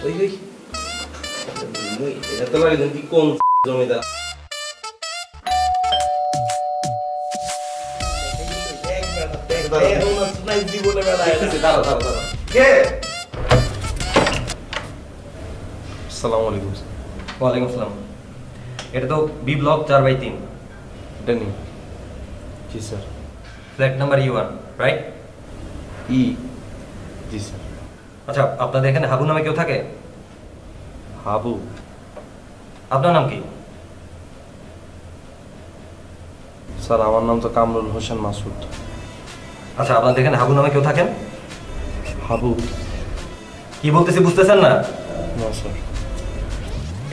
ওই ওই মুই এটা তো লাগে কি কোন জমিদার জীবনে বেলা দাঁড়া দাঁড়া দাঁড়া কে আসসালামু আলাইকুম। ওয়ালাইকুম আসসালাম। এটা তো বি ব্লক 4/3। এটা নেই। জি sir. Flat number E1 right? জি স্যার। আচ্ছা, আপনাদের এখানে হাবু নামে কেউ থাকে? হাবু? আপনার নাম কি? স্যার আমার নাম তো কামরুল হোসেন মাসুদ। আচ্ছা, আপনাদের এখানে হাবু নামে কেউ থাকেন? হাবু? কি বলতেছি বুঝতেছেন না? না স্যার।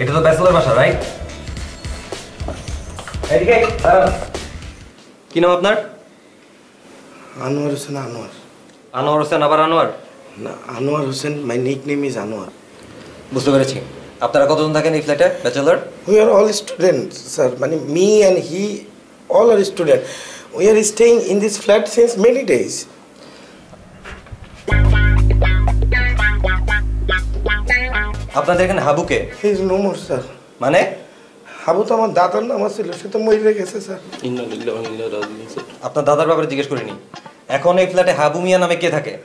এটা তো ব্যাচেলর বাসা রাইট? এদিকে কি নাম আপনার? আনোয়ার হোসেন। আনোয়ার। আনোয়ার হোসেন আবার আনোয়ার? না, Anwar Hossain, my nickname is Anwar. বুঝতে পেরেছি। আপনারা কতজন থাকেন এই ফ্ল্যাটে bachelor? We are all student sir, মানে me and he all are student. We are staying in this flat since many days. আপনাদের এখানে হাবুকে? He is no more, sir. মানে? হাবু তো আমার দাদার নাম ছিল, সে তো মরে গেছে স্যার। আপনার দাদার ব্যাপারে জিজ্ঞেস করিনি। এখন এই ফ্ল্যাটে হাবু মিয়া নামে কে থাকে?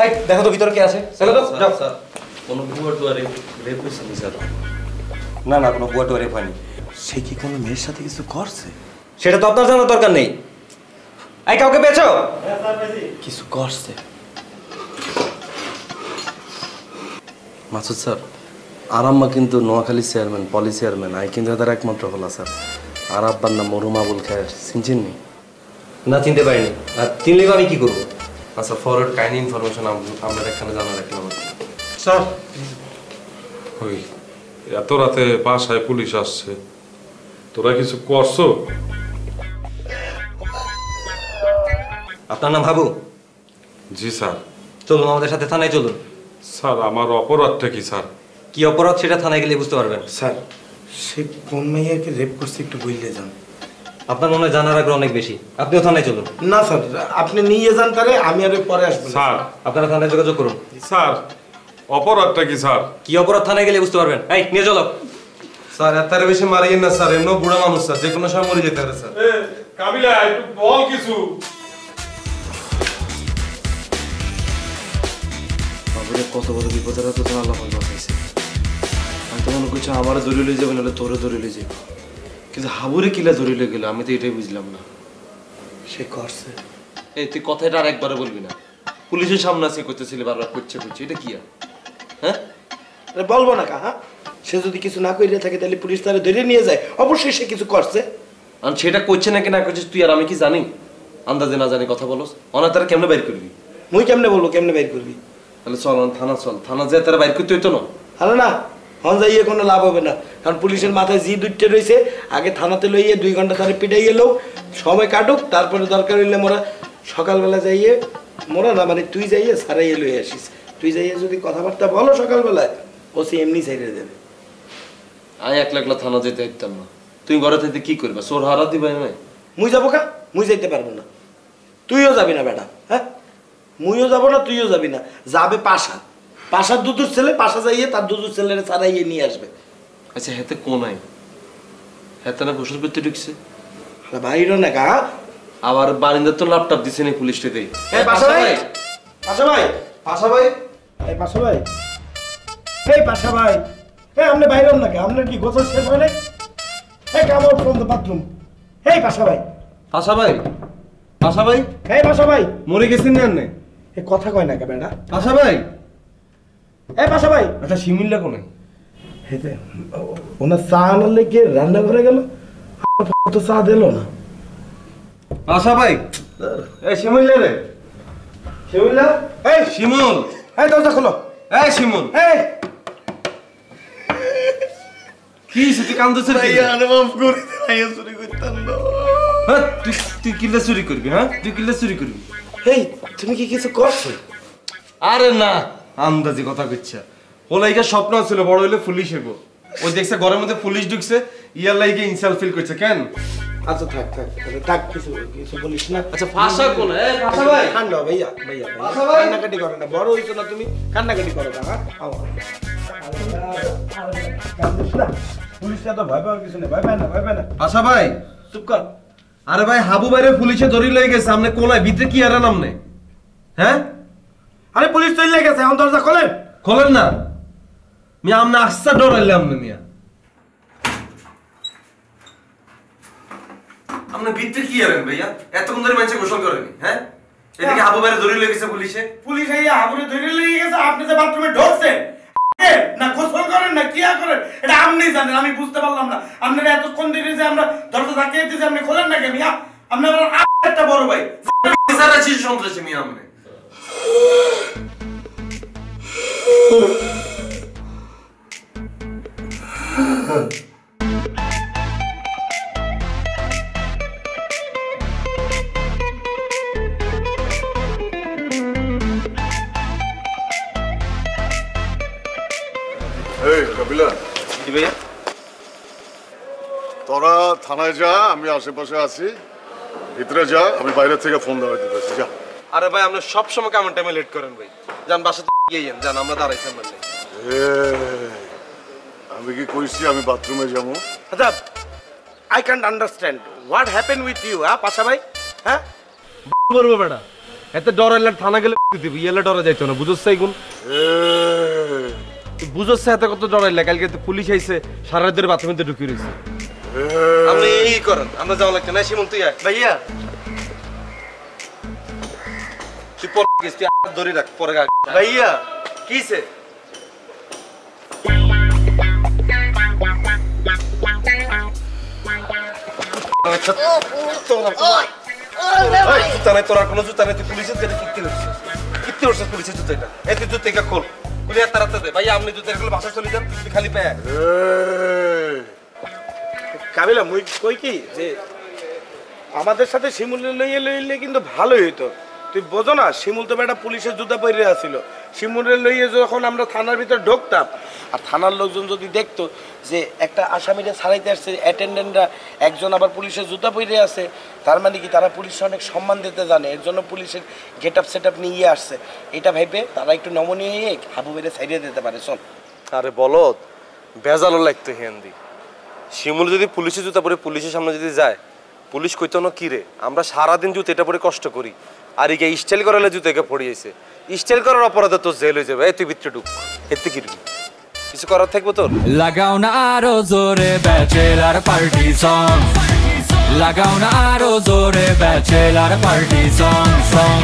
এই দেখো তো ভিতরে কে আছে। চলো তো যাও। স্যার কোন বুয়া দুয়ারে রেপ হইছে নি স্যার? না না, কোনো বুয়া টুয়া রেপ হয়নি। সে কি কোনো মেয়ের সাথে কিছু করছে? সেটা তো আপনার জানার দরকার নেই। এই কাউকে পেয়েছো? কিছু করছে? মাসুদ স্যার, আর আম্মা কিন্তু নোয়াখালী চেয়ারম্যান, পলি চেয়ারম্যান, আই কিন্তু তার একমাত্র হলা স্যার। আর আব্বার নাম মরুম আবুল খায়ের, চিনছেন নি? না, চিনতে পারিনি। আর চিনলে আমি কি করবো? আচ্ছা, ফরওয়ার্ড কাইন্ড ইনফরমেশন আমরা এখানে জানা রাখলাম। স্যার ওই এত রাতে বাসায় পুলিশ আসছে, তোরা কিছু করছো? আপনার নাম হাবু? জি স্যার। চলুন আমাদের সাথে থানায় চলুন। স্যার আমার অপরাধটা কি স্যার? কি অপরাধ সেটা থানায় গেলে বুঝতে পারবেন। স্যার, সে কোন মেয়েকে রেপ করছে একটু বললে যান। আপনার মনে হয় জানার আগ্রহ অনেক বেশি। আপনিও থানায় চলুন। না স্যার, আপনি নিয়ে যান তাহলে, আমি আর পরে আসবো। স্যার আপনারা থানায় যোগাযোগ করুন। স্যার অপরাধটা কি স্যার? কি অপরাধ থানায় গেলে বুঝতে পারবেন। এই নিয়ে চলো। স্যার এত বেশি মারিয়েন না স্যার, এমন বুড়া মানুষ স্যার, যে কোনো সময় মরে যেতে পারে স্যার। কাবিলা একটু বল কিছু। বাবুরে কত বড় বিপদের তো তোর আল্লাহ বাঁচাইছে। আমি তো মনে করছি আমার ধরে লয়ে যাবে, নাহলে তোরে ধরে লয়ে যাবে, কিন্তু হাবুরে কিলা ধরে লয়ে গেল আমি তো এটাই বুঝলাম না। সে করছে? এই তুই কথাটা আর একবারও বলবি না। পুলিশের সামনে আছে করতেছিলি বারবার, করছে এটা কি আর? হ্যাঁ বলবো না কা? হ্যাঁ, সে যদি কিছু না করিয়া থাকে তাহলে পুলিশ তারা ধরে নিয়ে যায়, অবশ্যই সে কিছু করছে। আর সেটা করছে নাকি না করছিস তুই আর আমি কি জানি? আন্দাজে না জানি কথা বলস। অনাতারা কেমনে বাইর করবি? মুই কেমনে বলবো, কেমনে বাইর করবি? তাহলে চল থানা, চল থানা যায়, তারা বাইর করতে হইতো না? আরে না, হন যাইয়ে কোনো লাভ হবে না, কারণ পুলিশের মাথায় জি দুইটা রয়েছে। আগে থানাতে লইয়ে 2 ঘন্টা তারা পিটাই এলো, সময় কাটুক, তারপরে দরকার হইলে মোরা সকালবেলা যাইয়ে, মোরা না মানে তুই যাইয়ে সারাইয়ে লই আসিস। তুই যাইয়ে যদি কথাবার্তা বলো সকালবেলায়, ও সে এমনি সাইডে দেবে। আমি একলা একলা থানা যেতে পারতাম না। তুই ঘরে থেকে কি করবা? চোর হারা দিবা নাই? মুই যাবো কা? মুই যাইতে পারবো না। তুইও যাবি না বেটা। হ্যাঁ, মুইও যাবো না, তুইও যাবি না। যাবে পাশা, পাশার দুদুর ছেলে, পাশা যাইয়ে তার দুদুর ছেলের সারাইয়ে নিয়ে আসবে। আচ্ছা হেতে কোনাই? হেতে না গোসল করতে ঢুকছে? বাইরও না কা? আবার বারিন্দার তো ল্যাপটপ দিছে নি পুলিশে দেই। এই পাশা ভাই, পাশা ভাই, আশা ভাই, এই পাশা ভাই, এই পাশা ভাই, এই আপনি বাইরও না কা? আপনার কি গোসল শেষ হয় নাই? এই come out from the bathroom. এই পাশা ভাই, আশা ভাই, আশা ভাই, এই পাশা ভাই, মরে গেছেন না আপনি? এই কথা কয় না কা বেটা? আশা ভাই, এই পাশা ভাই, আচ্ছা শিমিল্লা কোনে? হেতে ওনার চা আনার লেগে রান্না করে গেল, তো চা দিল না। আশা ভাই, এই শিমুল্লা রে, শিমুল্লা, এই শিমুল, এই দরজা খোলো। এই শিমুল, এই কি সেটি কান্দছেন কি? অনুভব করি আইয়া চুরি করতাম না। হ্যাঁ তুই কিল্লা চুরি করবি? হ্যাঁ তুই কিল্লা চুরি করবি? এই তুমি কি কিছু করছো? আরে না, আন্দাজি কথা কইছা। ওলাইকা স্বপ্ন ছিল বড় হইলে পুলিশ হইব। ওই দেখছে ঘরের মধ্যে পুলিশ ঢুকছে ইয়ার লাইকে ইনসাল ফিল করছে কেন? আচ্ছা থাক থাক থাক, কিছু কিছু বলিস না। আচ্ছা ভাষা কোন ভাষা ভাই ঠান্ডা হও ভাইয়া ভাইয়া ভাষা ভাই। কান্নাকাটি করো না, বড় হইছো না তুমি, কান্নাকাটি করো না। আও পুলিশটা তো ভয় পাওয়ার কিছু নেই, ভয় পায় না, ভয় পায় না। ভাষা ভাই চুপ কর। আরে ভাই হাবু বাইরে পুলিশে ধরি লয়ে গেছে সামনে কোলায় ভিতরে কি আর নাম নেই হ্যাঁ? আরে পুলিশ চলে গেছে, এখন দরজা খোলেন। খোলেন না মিয়া, আমনে আস্তা ডরাইলে আমনে মিয়া। আমনে ভিতরে কি আরেন ভাইয়া? এতক্ষণ ধরে মানুষে গোসল করেনি হ্যাঁ? এদিকে হাবু বাইরে ধরি লয়ে গেছে পুলিশে। পুলিশ আইয়া হাবুরে ধরে লেগে গেছে, আপনি যে বাথরুমে ঢোকছেন না গোসল করেন না কি করেন এটা আপনি জানেন, আমি বুঝতে পারলাম না। আপনারা এতক্ষণ ধরে যে আমরা দরজা ধাক্কিয়ে দিয়েছি, আপনি খোলেন না কেন? আপনি আমার একটা বড় ভাই, সারা চিজ সন্ত্রাসী মিয়া আমনে। এই কাবিলা, কি ভাইয়া? তোরা থানায় যা, আমি আশেপাশে আছি। ভিতরে যা, আমি বাইরে থেকে ফোন দেওয়া দিতেছি, যা। আরে ভাই আপনি সব সময় কেমন টাইমে লেট করেন ভাই। যান বাসাতে গিয়ে যান, যান আমরা দাঁড়াইছি আমরা নেই। আমি কি কইছি আমি বাথরুমে যাবো? আচ্ছা I can't understand what happen with you. Pasha ভাই হ্যাঁ করবো বেটা এত ডরাইলে থানা গেলে দিবি, ইয়েলে ডরা যাইতো না বুঝছ এগুন বুঝছ এত কত ডরাইলে। কালকে তো পুলিশ আইছে সারা রাত ধরে বাথরুমে ঢুকিয়ে রয়েছে। আপনি এই করেন, আমরা যাওয়া লাগছে না। শিমন তুই আয় ভাইয়া, তুই পরে গেছিস, তুই আর ধরে রাখ পরে গা। ভাইয়া কিসে? জুতা নাই তোর, আর কোনো জুতা নাই, তুই পুলিশের কাছে কিত্তি করছিস, কিত্তি করছিস পুলিশের জুতা এটা। এই তুই জুতা এটা খোল, খুলে হাত তাড়াতে দে। ভাই আপনি জুতা এগুলো বাসায় চলে যান, তুই খালি পায়। কাবিলা মুই কই কি যে আমাদের সাথে শিমুল লইলে কিন্তু ভালোই হইতো। তুই বোঝো না, শিমুল তো বেটা পুলিশের জুতা পরে আসছিল। শিমুলের লইয়ে যখন আমরা থানার ভিতর ঢুকতাম, আর থানার লোকজন যদি দেখতো যে একটা আসামিরা ছাড়াইতে আসছে, অ্যাটেন্ডেন্টরা একজন আবার পুলিশের জুতা পরে আছে, তার মানে কি তারা পুলিশে অনেক সম্মান দিতে জানে, এর জন্য পুলিশের গেট আপ সেট আপ নিয়ে আসছে। এটা ভেবে তারা একটু নমনীয় হয়ে হাবু বেড়ে ছাইড়িয়ে দিতে পারে। শোন আরে বলত বেজালো লাগতো হিন্দি। শিমুল যদি পুলিশের জুতা পরে পুলিশের সামনে যদি যায়, পুলিশ কইতো না কি রে আমরা সারাদিন জুতাটা পরে কষ্ট করি, আর একে স্টাইল করালে জুতাকে পড়িয়েছে। স্টাইল করার অপরাধে তোর জেল হয়ে যাবে। এই তুই ভিতরে ঢুক, এতে কি কিছু করার থাকবো তোর? লাগাও না আরো জোরে ব্যাচেলার পার্টি সং, লাগাও না আরো জোরে ব্যাচেলার পার্টি সং সং।